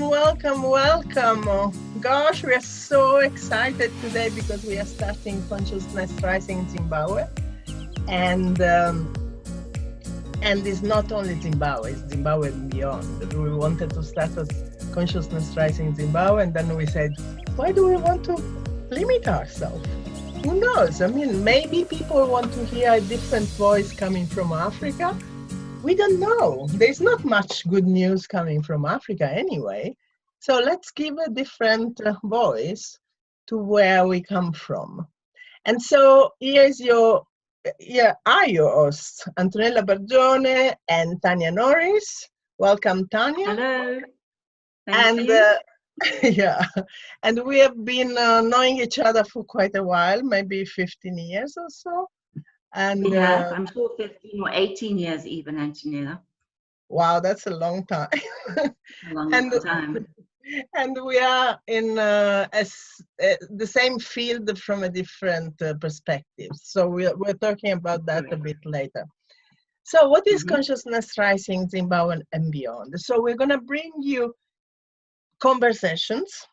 welcome. Oh, gosh, we are so excited today because we are starting Consciousness Rising in Zimbabwe. And it's not only Zimbabwe, it's Zimbabwe and beyond. We wanted to start as Consciousness Rising in Zimbabwe, and then we said, why do we want to limit ourselves? Who knows? I mean, maybe people want to hear a different voice coming from Africa. We don't know. There's not much good news coming from Africa anyway. So let's give a different voice to where we come from. And so here are your hosts, Antonella Bargione and Tania Norris. Welcome, Tania. Hello. Thank you. Yeah, and we have been knowing each other for quite a while, maybe 15 years or so. And we have, I'm sure 15 or 18 years even, Antonella. Wow, that's a long time. A long time. And we are in the same field from a different perspective. So we're talking about that a bit later. So what is Consciousness Rising Zimbabwe and beyond? So we're going to bring you conversations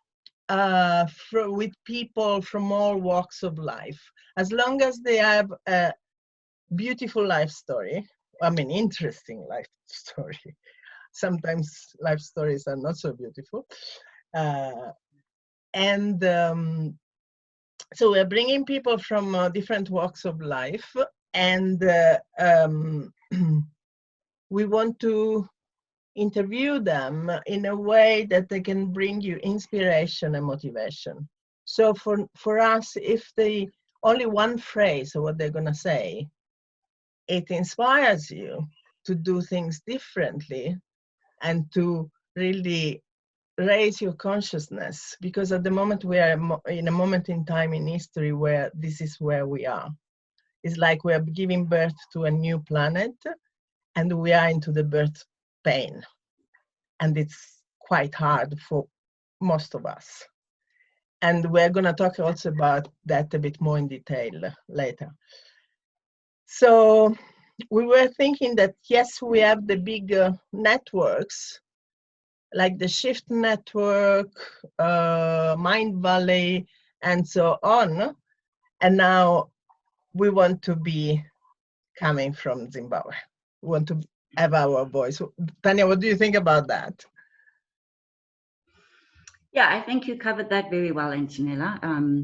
with people from all walks of life, as long as they have a beautiful life story. I mean, interesting life story. Sometimes life stories are not so beautiful. So we're bringing people from different walks of life, and we want to interview them in a way that they can bring you inspiration and motivation. So for us, if they only one phrase of what they're going to say, it inspires you to do things differently and to really raise your consciousness, because at the moment we are in a moment in time in history where this is where we are. It's like we are giving birth to a new planet, and we are into the birth pain, and it's quite hard for most of us. And we're going to talk also about that a bit more in detail later. So we were thinking that, yes, we have the big networks, like the Shift Network, Mind Valley, and so on. And now we want to be coming from Zimbabwe. We want to have our voice. Tania, what do you think about that? Yeah, I think you covered that very well, Antonella.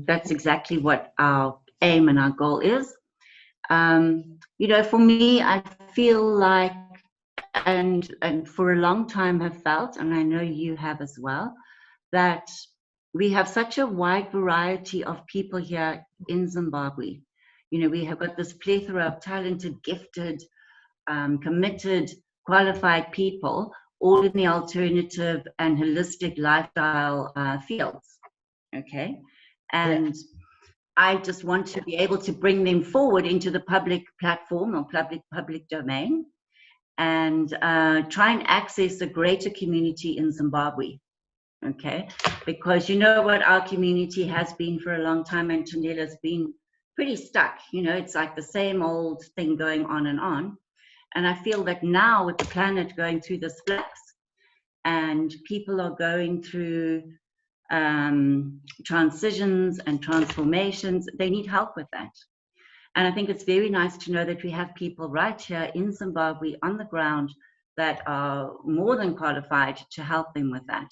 That's exactly what our aim and our goal is. You know, for me, I feel like, and for a long time have felt, and I know you have as well, that we have such a wide variety of people here in Zimbabwe. You know, we have got this plethora of talented, gifted, committed, qualified people, all in the alternative and holistic lifestyle fields. Okay, and I just want to be able to bring them forward into the public platform or public domain, and try and access a greater community in Zimbabwe. Okay, because you know what our community has been for a long time, Antonella's been pretty stuck. You know, it's like the same old thing going on. And I feel that now with the planet going through this flux and people are going through transitions and transformations, they need help with that. And I think it's very nice to know that we have people right here in Zimbabwe on the ground that are more than qualified to help them with that.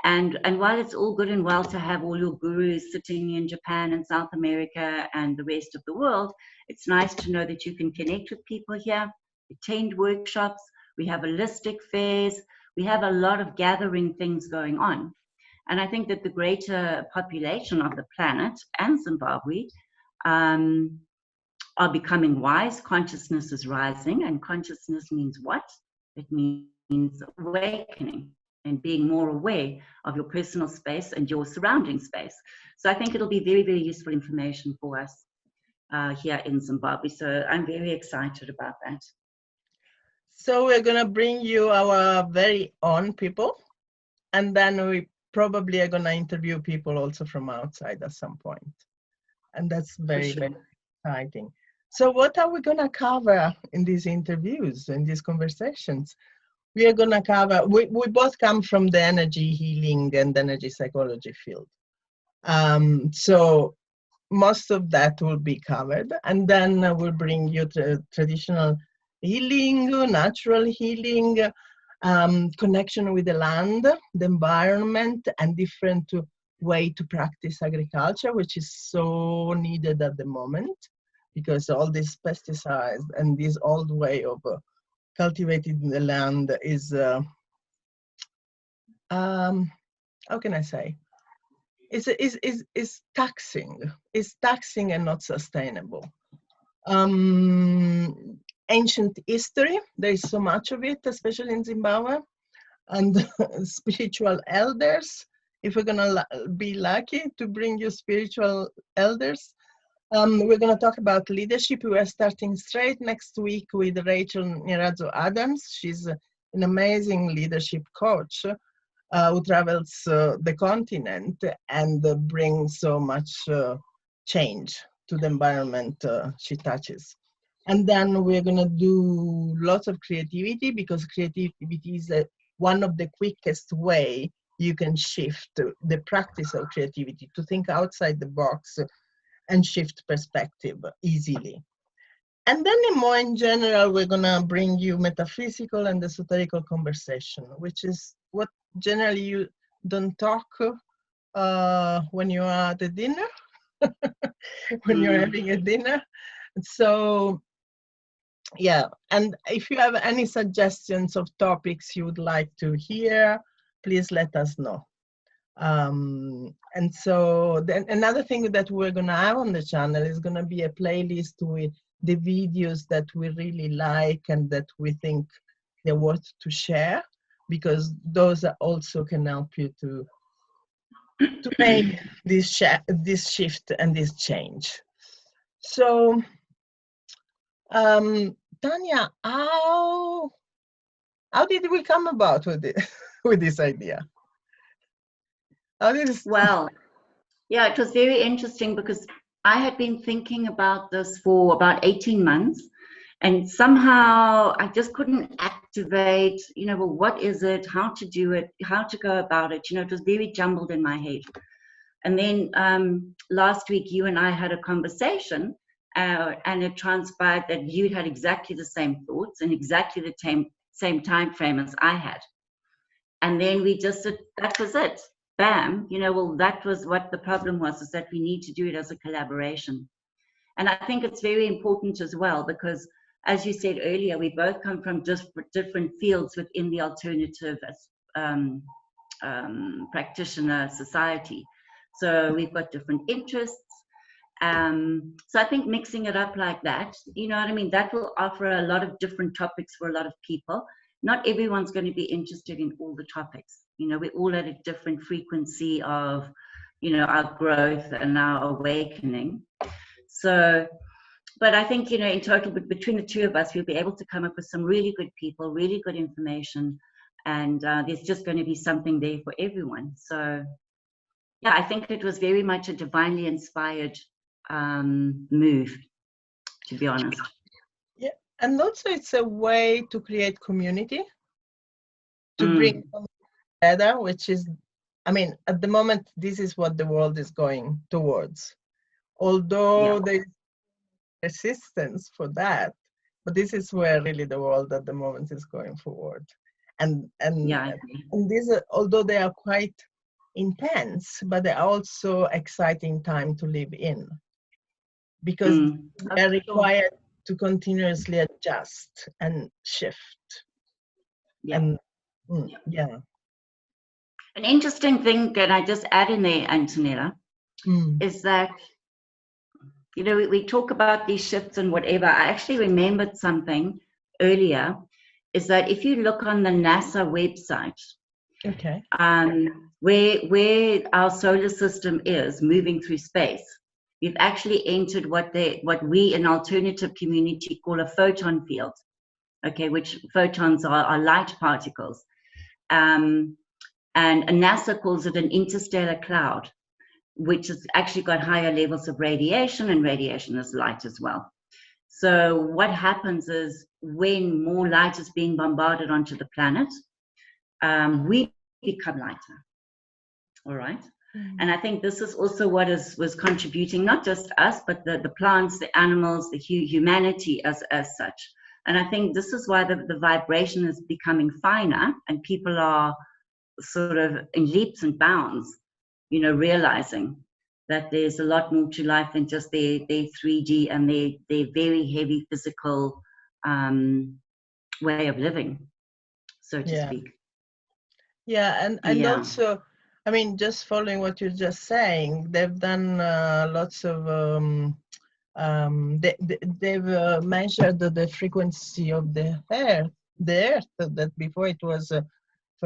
And while it's all good and well to have all your gurus sitting in Japan and South America and the rest of the world, it's nice to know that you can connect with people here, attend workshops, we have holistic fairs, we have a lot of gathering things going on. And I think that the greater population of the planet and Zimbabwe are becoming wise. Consciousness is rising, and consciousness means what? It means awakening and being more aware of your personal space and your surrounding space. So I think it'll be very, very useful information for us here in Zimbabwe. So I'm very excited about that. So we're going to bring you our very own people, and then we probably are going to interview people also from outside at some point. And that's very, very exciting. So what are we going to cover in these interviews, in these conversations? we are going to cover, we both come from the energy healing and energy psychology field. So most of that will be covered. And then we'll bring you traditional healing, natural healing, connection with the land, the environment, and different way to practice agriculture, which is so needed at the moment, because all these pesticides and this old way of cultivating the land is, how can I say, is taxing. It's taxing and not sustainable. Ancient history, there is so much of it, especially in Zimbabwe, and spiritual elders. If we're gonna be lucky to bring you spiritual elders, we're gonna talk about leadership. We are starting straight next week with Rachel Nirazo Adams. She's an amazing leadership coach who travels the continent and brings so much change to the environment she touches. And then we're gonna do lots of creativity, because creativity is one of the quickest way you can shift the practice of creativity, to think outside the box and shift perspective easily. And then more in general, we're gonna bring you metaphysical and esoterical conversation, which is what generally you don't talk when you are at a dinner, when you're having a dinner. So yeah, and if you have any suggestions of topics you would like to hear, please let us know. And so then another thing that we're gonna have on the channel is gonna be a playlist with the videos that we really like and that we think they're worth to share, because those also can help you to make this shift and this change. So Tania, how did we come about with it, with this idea? Well, yeah, it was very interesting, because I had been thinking about this for about 18 months, and somehow I just couldn't activate, well, what is it, how to do it, how to go about it. It was very jumbled in my head. And then last week, you and I had a conversation, and it transpired that you'd had exactly the same thoughts and exactly the same time frame as I had. And then we just said, that was it. Bam, well, that was what the problem was, is that we need to do it as a collaboration. And I think it's very important as well, because as you said earlier, we both come from different fields within the alternative practitioner society. So we've got different interests. So I think mixing it up like that, that will offer a lot of different topics for a lot of people. Not everyone's going to be interested in all the topics. We're all at a different frequency of, our growth and our awakening. So, but I think, in total, between the two of us, we'll be able to come up with some really good people, really good information, and there's just going to be something there for everyone. So, yeah, I think it was very much a divinely inspired move, to be honest. Yeah, and also it's a way to create community, to bring together, which is, at the moment, this is what the world is going towards. Although there's resistance for that, but this is where really the world at the moment is going forward. And these are, although they are quite intense, but they're also exciting time to live in, because they're required to continuously adjust and shift. And an interesting thing that I just add in there, Antonella, is that, we talk about these shifts and whatever. I actually remembered something earlier, is that if you look on the NASA website, where our solar system is moving through space, we've actually entered what we in alternative community call a photon field, which photons are light particles. And NASA calls it an interstellar cloud, which has actually got higher levels of radiation, and radiation is light as well. So what happens is when more light is being bombarded onto the planet, we become lighter. All right. And I think this is also what was contributing, not just us, but the plants, the animals, the humanity as such. And I think this is why the vibration is becoming finer, and people are sort of in leaps and bounds, realizing that there's a lot more to life than just their 3D and their very heavy physical way of living, so to speak. Yeah, and also, I mean, just following what you're just saying, they've done lots of, they've measured the frequency of the Earth, that before it was,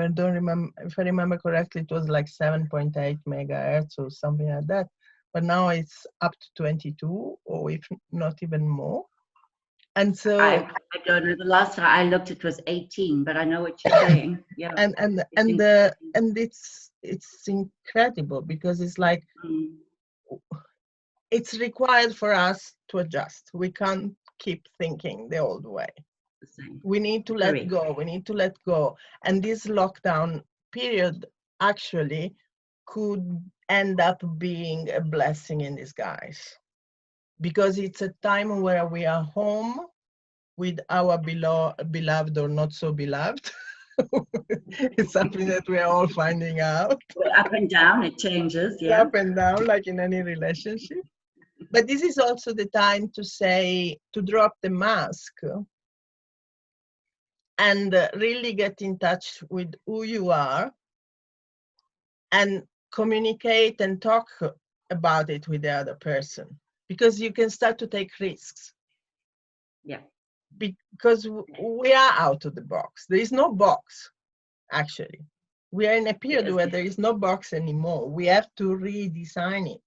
if I remember correctly, it was like 7.8 megahertz or something like that. But now it's up to 22, or if not even more. And so I don't know. The last time I looked, it was 18, but I know what you're saying. Yeah. And it's incredible, because it's like it's required for us to adjust. We can't keep thinking the old way. We need to let go. We need to let go. And this lockdown period actually could end up being a blessing in disguise, because it's a time where we are home with our beloved or not so beloved. It's something that we are all finding out. Up and down, it changes. Yeah. Up and down, like in any relationship. But this is also the time to drop the mask and really get in touch with who you are and communicate and talk about it with the other person, because you can start to take risks. Yeah. Because we are out of the box. There is no box, actually. We are in a period where there is no box anymore. We have to redesign it.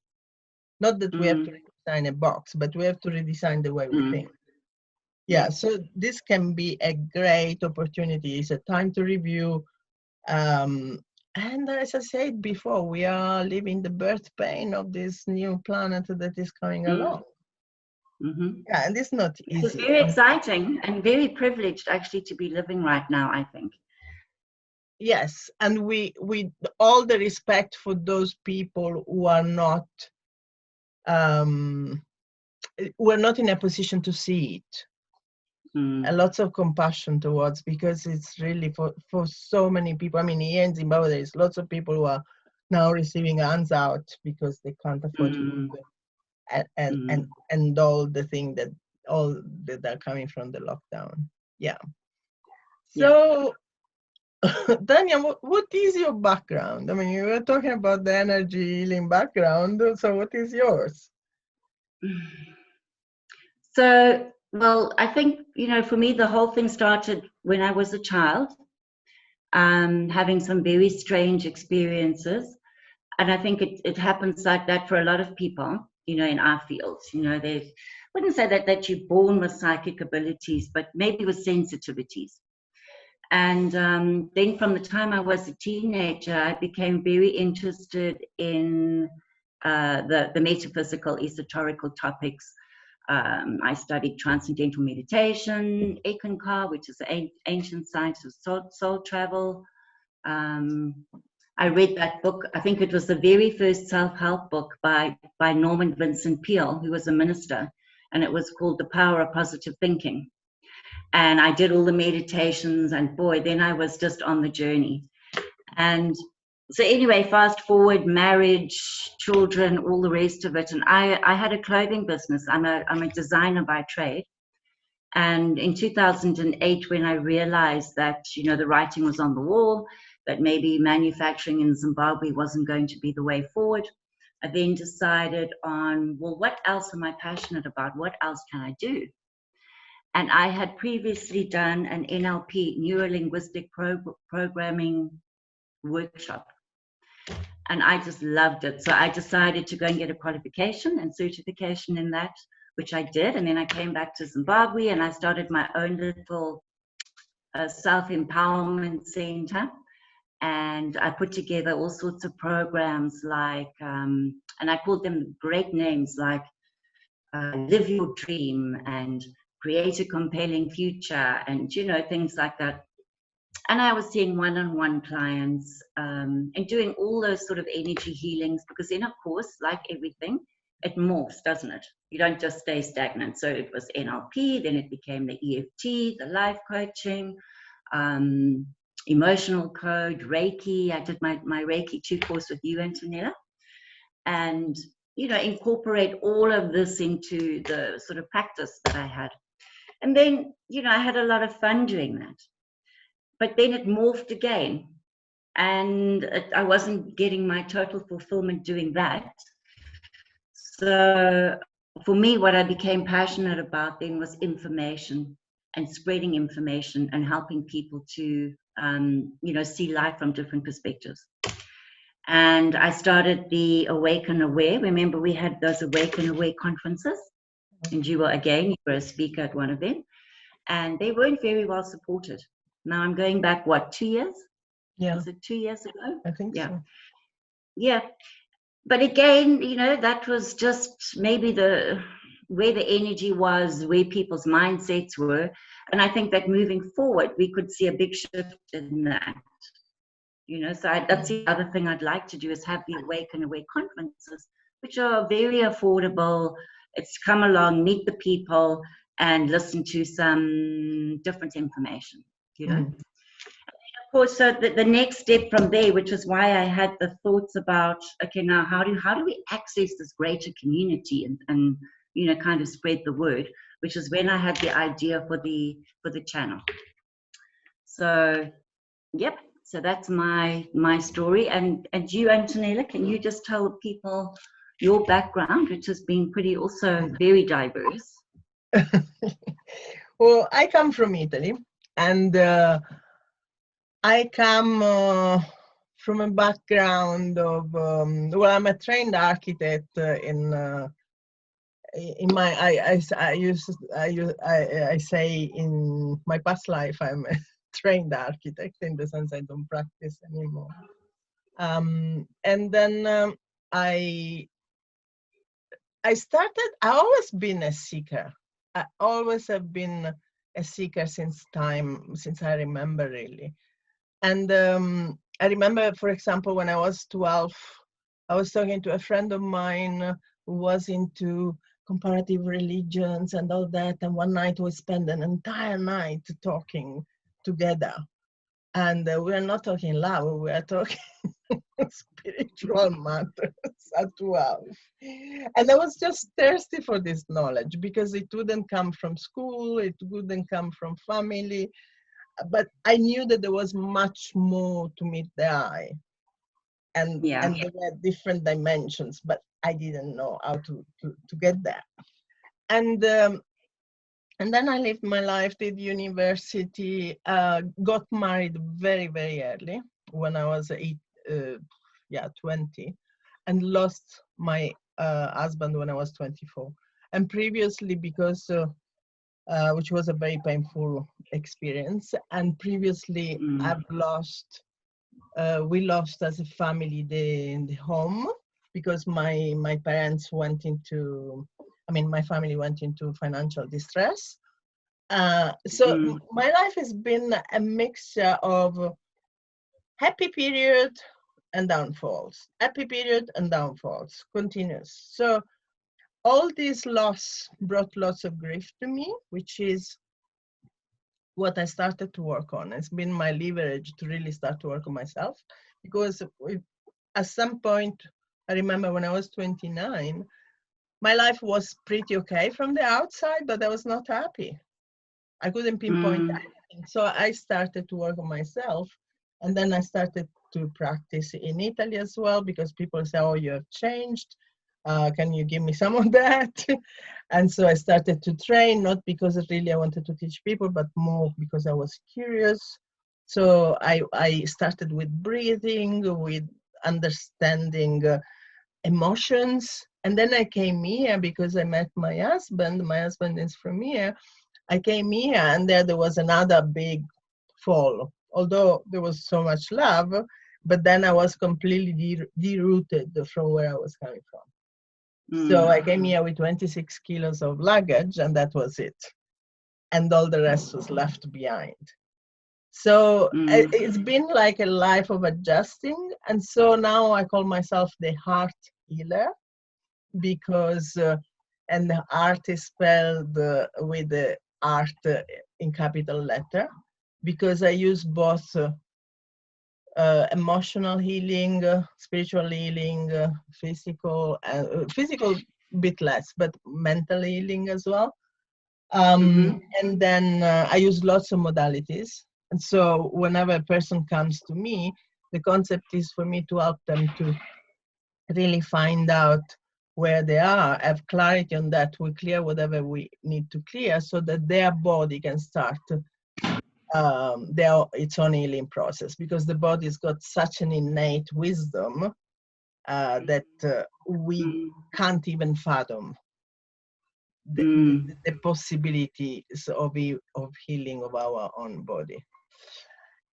Not that we have to redesign a box, but we have to redesign the way we think. Yeah, so this can be a great opportunity. It's a time to review. And as I said before, we are living the birth pain of this new planet that is coming along. Yeah, and it's not easy. It's very exciting and very privileged, actually, to be living right now, I think. Yes, and we all the respect for those people who are not in a position to see it. And lots of compassion towards, because it's really for so many people. I mean, here in Zimbabwe, there's lots of people who are now receiving hands out because they can't afford to do it. And all that are coming from the lockdown. Yeah. So, Tania, what is your background? I mean, you were talking about the energy healing background. So what is yours? So, well, I think, for me, the whole thing started when I was a child, having some very strange experiences. And I think it happens like that for a lot of people, in our fields. They wouldn't say that you're born with psychic abilities, but maybe with sensitivities. And then from the time I was a teenager, I became very interested in the metaphysical, esoterical topics. I studied transcendental meditation, Ekankar, which is the ancient science of soul travel. I read that book. I think it was the very first self-help book by Norman Vincent Peale, who was a minister, and it was called The Power of Positive Thinking. And I did all the meditations, and boy, then I was just on the journey. And so anyway, fast forward, marriage, children, all the rest of it. And I had a clothing business. I'm a designer by trade. And in 2008, when I realized that, the writing was on the wall, that maybe manufacturing in Zimbabwe wasn't going to be the way forward, I then decided on, well, what else am I passionate about? What else can I do? And I had previously done an NLP, neuro-linguistic programming workshop. And I just loved it. So I decided to go and get a qualification and certification in that, which I did. And then I came back to Zimbabwe and I started my own little self-empowerment center. And I put together all sorts of programs like, and I called them great names like live your dream and create a compelling future, and things like that. And I was seeing one-on-one clients, and doing all those sort of energy healings, because then, of course, like everything, it morphs, doesn't it? You don't just stay stagnant. So it was NLP, then it became the EFT, the life coaching, emotional code, Reiki. I did my Reiki 2 course with you, Antonella, and incorporate all of this into the sort of practice that I had. And then I had a lot of fun doing that, but then it morphed again, and I wasn't getting my total fulfillment doing that. So for me, what I became passionate about then was information, and spreading information and helping people to see life from different perspectives. And I started the Awaken Aware. Remember, we had those Awaken Aware conferences, and you were a speaker at one of them, and they weren't very well supported. Now I'm going back, 2 years? Yeah. Was it 2 years ago? I think so. Yeah. But again, that was just maybe where the energy was, where people's mindsets were. And I think that moving forward, we could see a big shift in that. So that's the other thing I'd like to do, is have the Awaken Aware conferences, which are very affordable. It's come along, meet the people, and listen to some different information, Of course, so the next step from there, which is why I had the thoughts about, okay, now how do we access this greater community and kind of spread the word, which is when I had the idea for the channel. So, yep. So that's my story. And you, Antonella, can you just tell people your background, which has been pretty also very diverse? Well, I come from Italy, and I come from a background of I'm a trained architect in my I say in my past life I'm a trained architect, in the sense I don't practice anymore. And then I always been a seeker. I always have been a seeker since I remember, really. And I remember, for example, when I was 12, I was talking to a friend of mine who was into comparative religions and all that. And one night we spent an entire night talking together. And we are not talking love, we are talking spiritual matters at 12. And I was just thirsty for this knowledge, because it wouldn't come from school, it wouldn't come from family. But I knew that there was much more to meet the eye, and there were different dimensions, but I didn't know how to get there. And then I lived my life, did university, got married very, very early, when I was 20, and lost my husband when I was 24. And previously, because which was a very painful experience. And previously, we lost as a family the home, because my parents went into, my family went into financial distress. So my life has been a mixture of happy period and downfalls, happy period and downfalls, continuous. So all this loss brought lots of grief to me, which is what I started to work on. It's been my leverage to really start to work on myself, because at some point, I remember when I was 29, my life was pretty okay from the outside, but I was not happy. I couldn't pinpoint anything. So I started to work on myself, and then I started to practice in Italy as well, because people say, oh, you have changed. Can you give me some of that? And so I started to train, not because really I wanted to teach people, but more because I was curious. So I started with breathing, with understanding emotions. And then I came here because I met my husband. My husband is from here. I came here, and there was another big fall, although there was so much love, but then I was completely derooted from where I was coming from. So I came here with 26 kilos of luggage, and that was it. And all the rest was left behind. So it's been like a life of adjusting. And so now I call myself the heart healer, because, and the art is spelled with the art in capital letter, because I use both emotional healing, spiritual healing, physical a bit less, but mental healing as well. And then I use lots of modalities. And so whenever a person comes to me, the concept is for me to help them to really find out where they are, have clarity on that, we clear whatever we need to clear, so that their body can start its own healing process, because the body's got such an innate wisdom that we can't even fathom the possibilities of healing of our own body.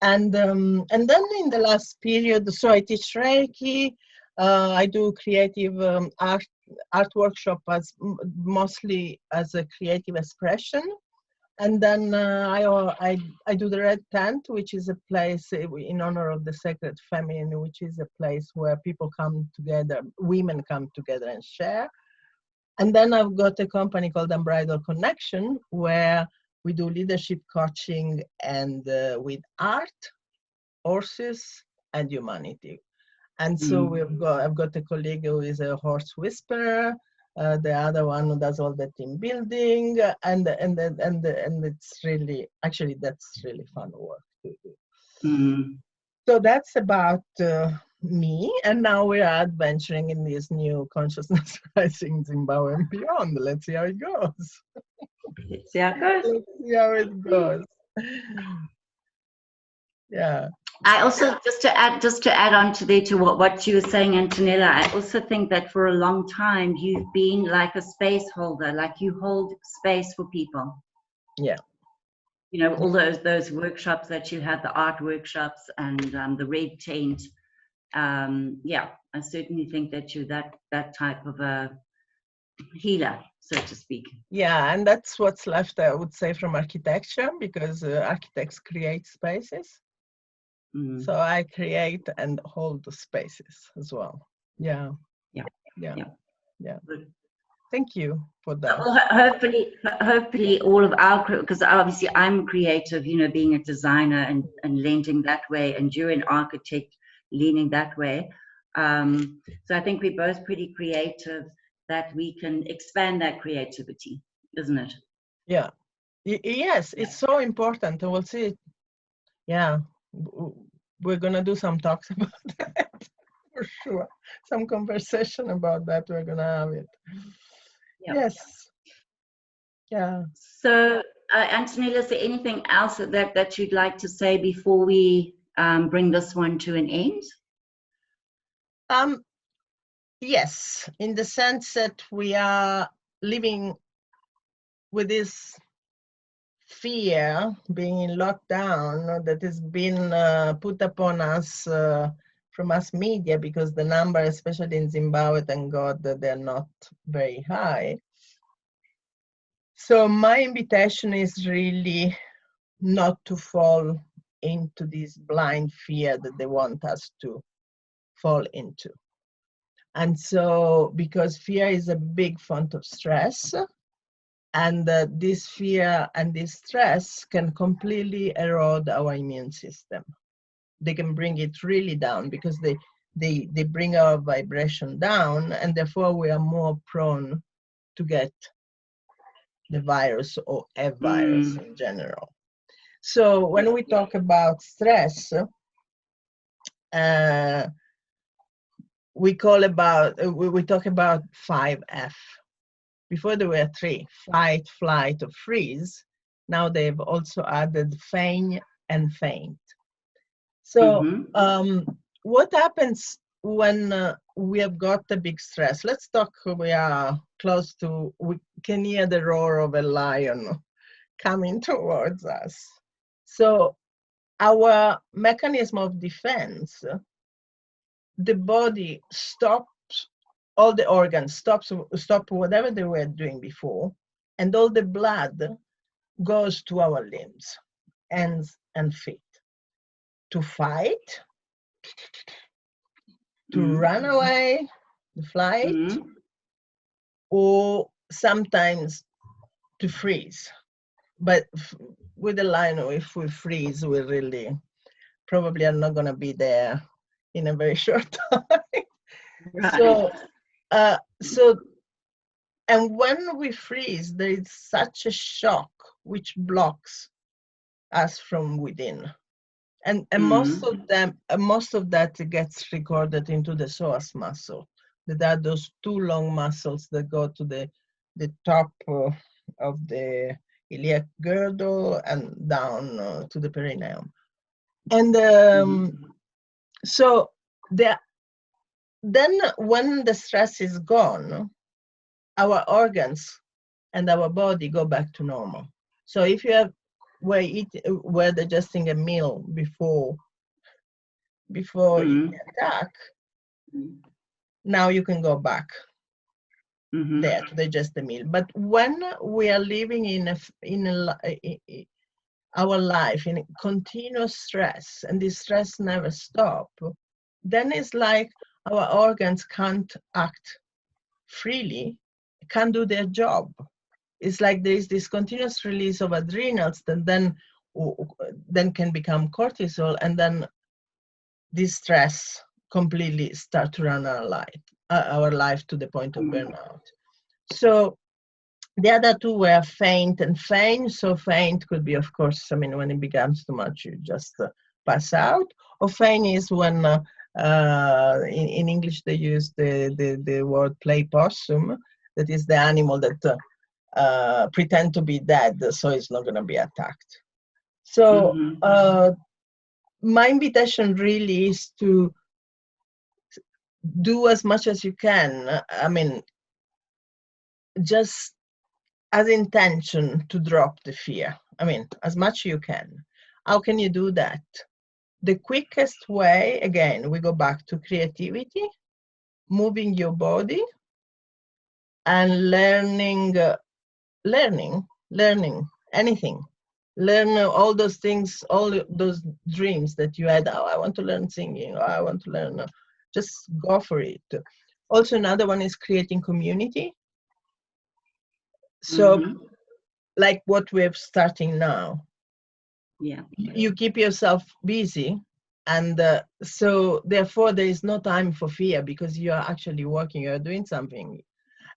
And then in the last period, so I teach Reiki, I do creative art workshop mostly as a creative expression. And then I do the Red Tent, which is a place in honor of the Sacred Feminine, which is a place where people come together, women come together and share. And then I've got a company called Unbridled Connection, where we do leadership coaching and with art, horses, and humanity. And so I've got a colleague who is a horse whisperer, the other one who does all the team building, and it's really, actually, that's really fun work to do. So that's about me, and now we are adventuring in this new consciousness rising Zimbabwe and beyond. Let's see how it goes. Let's see how it goes. Let's see how it goes. Yeah. I also, just to add on to what you were saying, Antonella, I also think that for a long time you've been like a space holder, like you hold space for people. Yeah. You know, all those workshops that you had, the art workshops and the Red Tent. Yeah, I certainly think that you're that type of a healer, so to speak. Yeah, and that's what's left, I would say, from architecture, because architects create spaces. So I create and hold the spaces as well. Yeah. Good. Thank you for that. Well, hopefully all of our, because obviously I'm creative, you know, being a designer and lending that way, and you're an architect leaning that way. So I think we're both pretty creative, that we can expand that creativity, isn't it? Yeah. Yes, it's so important. We'll see. Yeah. We're going to do some talks about that, for sure. Some conversation about that. We're going to have it. Yes. Yeah. So, Antonella, is there anything else that you'd like to say before we bring this one to an end? Yes, in the sense that we are living with this fear, being in lockdown, that has been put upon us from mass media, because the number, especially in Zimbabwe, thank God that they're not very high. So my invitation is really not to fall into this blind fear that they want us to fall into. And so, because fear is a big font of stress, and this fear and this stress can completely erode our immune system. They can bring it really down, because they bring our vibration down, and therefore we are more prone to get the virus or a virus in general. So when we talk about stress, we talk about 5F. Before there were 3: fight, flight, or freeze. Now they've also added feign and faint. So what happens when we have got a big stress? Let's talk, we are close to, we can hear the roar of a lion coming towards us. So our mechanism of defense, the body stops all the organs stop whatever they were doing before, and all the blood goes to our limbs, hands and feet, to fight, to run away, the flight, or sometimes to freeze. But with the lino, if we freeze, we really probably are not going to be there in a very short time. Right. So, and when we freeze, there is such a shock which blocks us from within. And most of that gets recorded into the psoas muscle. That are those two long muscles that go to the top of the iliac girdle and down to the perineum. And so then when the stress is gone, our organs and our body go back to normal. So if you were digesting a meal before you attack, now you can go back there to digest the meal. But when we are living in our life in continuous stress, and this stress never stops, then it's like our organs can't act freely, can't do their job. It's like there is this continuous release of adrenals that then can become cortisol, and then this stress completely start to run our life to the point of burnout. So the other two were faint and faint. So faint could be, of course, I mean, when it becomes too much, you just pass out. Or faint is when, in English, they use the word play possum. That is the animal that pretend to be dead, so it's not going to be attacked. So my invitation really is to do as much as you can. I mean, just as intention to drop the fear. I mean, as much you can. How can you do that? The quickest way, again, we go back to creativity, moving your body, and learning anything. Learn all those things, all those dreams that you had. Oh, I want to learn singing. Oh, I want to learn. Just go for it. Also, another one is creating community. So, like what we're starting now. Yeah. You keep yourself busy, and so therefore there is no time for fear because you are actually working, you are doing something.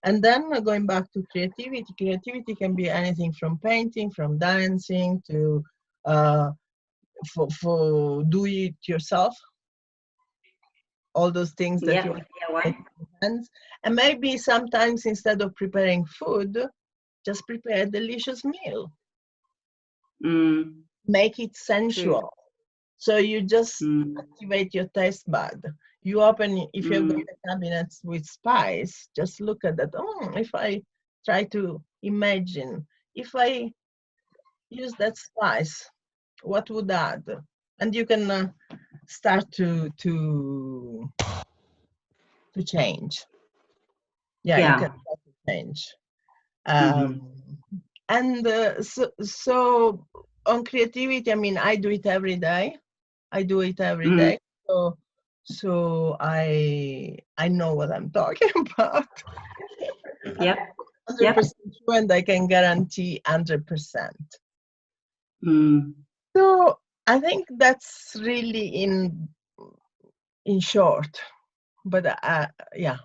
And then going back to creativity. Creativity can be anything from painting, from dancing, to for do it yourself. All those things that you want hands. And maybe sometimes instead of preparing food, just prepare a delicious meal. Make it sensual. True. So you just activate your taste bud. You open, if you've got a cabinet with spice, just look at that. Oh, if I try to imagine, if I use that spice, what would add? And you can start to change. Yeah, you can start to change. And so on creativity, I mean, I do it every day. Day. So I know what I'm talking about. Yep. 100% sure, and I can guarantee 100%. So I think that's really in short. But yeah.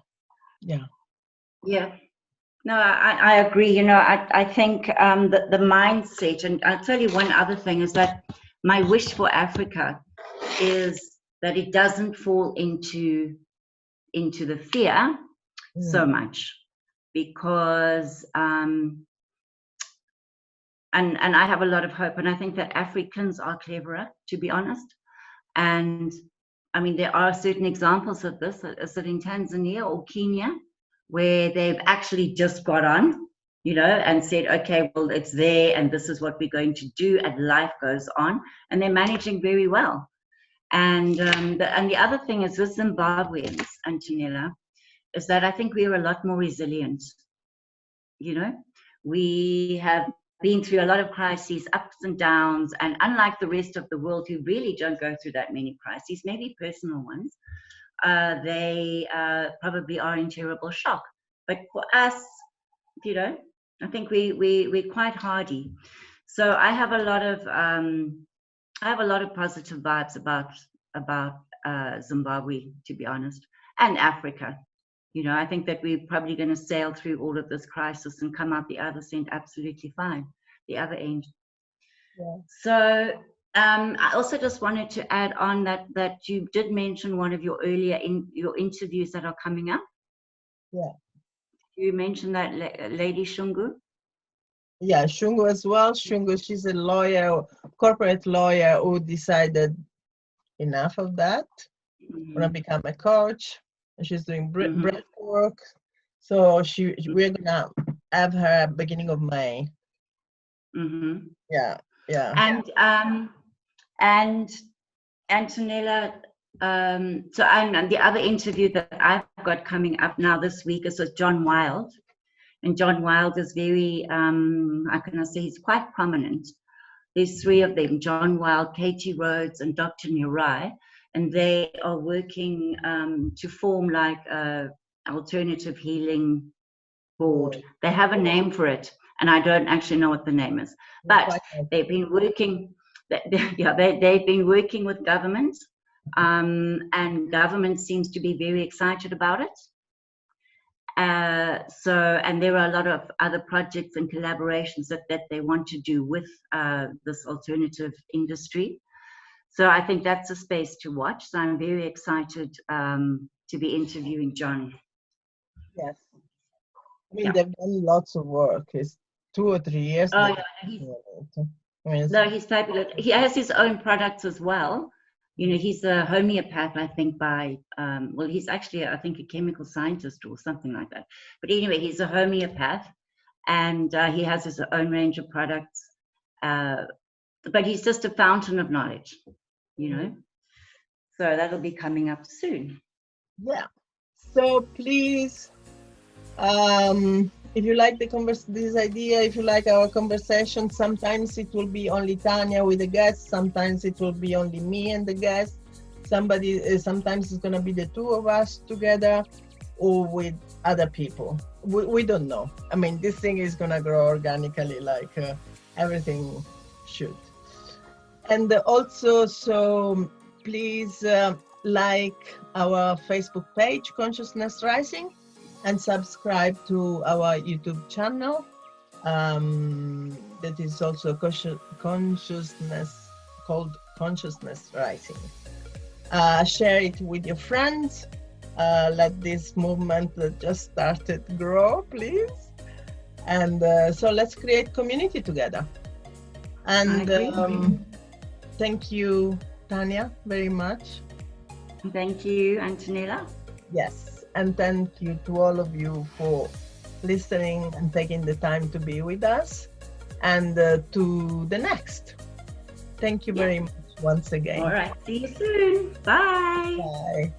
No, I agree. You know, I think the mindset, and I'll tell you one other thing, is that my wish for Africa is that it doesn't fall into the fear so much, because and I have a lot of hope, and I think that Africans are cleverer, to be honest. And I mean, there are certain examples of this, is it in Tanzania or Kenya, where they've actually just got on, you know, and said, okay, well, it's there, and this is what we're going to do, and life goes on, and they're managing very well. And the other thing is, with Zimbabweans, Antonella, is that I think we are a lot more resilient. You know, we have been through a lot of crises, ups and downs, and unlike the rest of the world who really don't go through that many crises, maybe personal ones, they probably are in terrible shock. But for us, you know, I think we're quite hardy. So I have a lot of positive vibes about Zimbabwe, to be honest, and Africa. You know, I think that we're probably going to sail through all of this crisis and come out the other end absolutely fine, the other end. Yeah. So I also just wanted to add on that you did mention one of your earlier your interviews that are coming up. Yeah. You mentioned that Lady Shungu. Yeah, Shungu as well. Shungu, she's a lawyer, corporate lawyer who decided enough of that. Wanna become a coach. She's doing breath work. So we're gonna have her at beginning of May. Yeah, yeah. And Antonella, so and the other interview that I've got coming up now this week is with John Wild. And John Wild is very, how can I say, he's quite prominent. There's three of them, John Wild, Katie Rhodes, and Dr. Nurai, and they are working to form like a alternative healing board. They have a name for it, and I don't actually know what the name is. But they've been working, they've been working with government, and government seems to be very excited about it. And there are a lot of other projects and collaborations that they want to do with this alternative industry. So I think that's a space to watch. So I'm very excited to be interviewing John. Yes. I mean, they've done lots of work. It's 2 or 3 years. Oh, yeah. No, he's fabulous. He has his own products as well. You know, he's a homeopath, I think, by, well, he's actually, I think, a chemical scientist or something like that. But anyway, he's a homeopath, and he has his own range of products. But he's just a fountain of knowledge, you know. So that'll be coming up soon. Yeah. So please, if you like this idea, if you like our conversation, sometimes it will be only Tania with the guest, sometimes it will be only me and the guest. Sometimes it's gonna be the two of us together, or with other people. We don't know. I mean, this thing is gonna grow organically, like everything should. And also, so please like our Facebook page, Consciousness Rising, and subscribe to our YouTube channel. That is also consciousness, called Consciousness Rising. Share it with your friends. Let this movement that just started grow, please. And so let's create community together. And thank you, Tania, very much. Thank you, Antonella. Yes. And thank you to all of you for listening and taking the time to be with us. And to the next. Thank you very much once again. All right. See you soon. Bye. Bye.